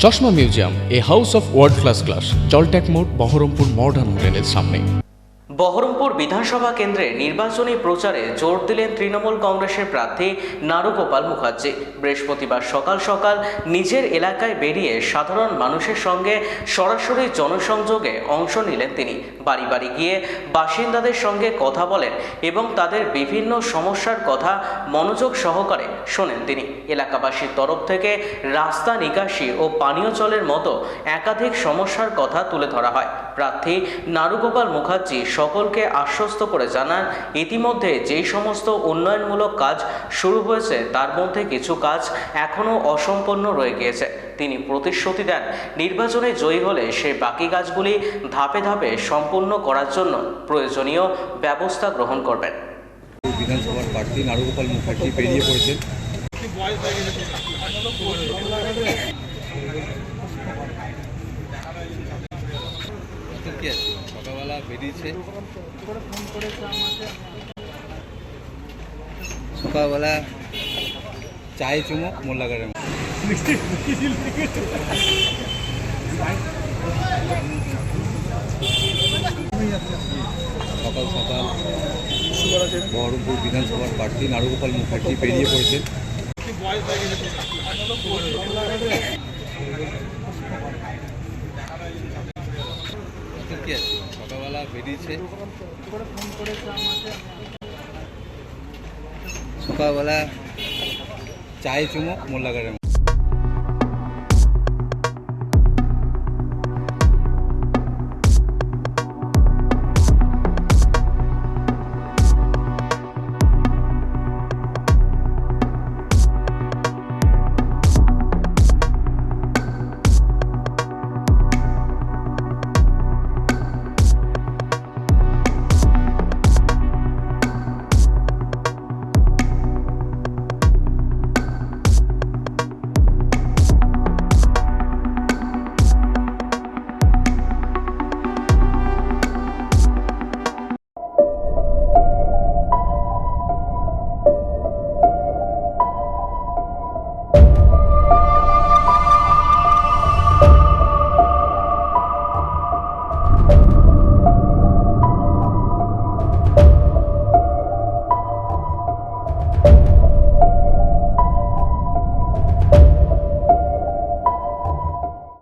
চশমা museum, a house of world class, জলট্যাক মোড়, বহরমপুর মডার্ন হোটেলের সামনে। বহরমপুর বিধানসভা কেন্দ্রে নির্বাচনী প্রচারে জোর দিলেন তৃণমূল কংগ্রেসের প্রার্থী নারুগোপাল মুখার্জি। বৃহস্পতিবার সকাল সকাল নিজের এলাকায় বেরিয়ে সাধারণ মানুষের সঙ্গে সরাসরি জনসংযোগে অংশ নিলেন তিনি। বাড়ি বাড়ি গিয়ে বাসিন্দাদের সঙ্গে কথা বলেন এবং তাদের বিভিন্ন সমস্যার কথা মনোযোগ সহকারে শোনেন তিনি। এলাকাবাসীর তরফ থেকে রাস্তা নিকাশি ও পানীয় জলের মতো একাধিক সমস্যার কথা তুলে ধরা হয়। প্রার্থী নারুগোপাল মুখার্জি সকলকে আশ্বস্ত করে জানান, ইতিমধ্যে যেই সমস্ত উন্নয়নমূলক কাজ শুরু হয়েছে তার মধ্যে কিছু কাজ এখনও অসম্পূর্ণ রয়ে গিয়েছে। তিনি প্রতিশ্রুতি দেন, নির্বাচনে জয়ী হলে সেই বাকি কাজগুলি ধাপে ধাপে সম্পূর্ণ করার জন্য প্রয়োজনীয় ব্যবস্থা গ্রহণ করবেন। বিধানসভার প্রার্থী নারুগোপাল মুখার্জি বেরিয়ে পড়েছেন। সকালবেলা বেরিয়েছে, সকালবেলা চায়ে চুমুক মোল্লাগাড়ের সকাল সকাল বহরমপুর বিধানসভার প্রার্থী নারুগোপাল মুখার্জি বেরিয়ে পড়েছেন। সকালবেলা বেরিয়েছে, সকালবেলা চায়ে চুমুক মোল্লাগাড়ের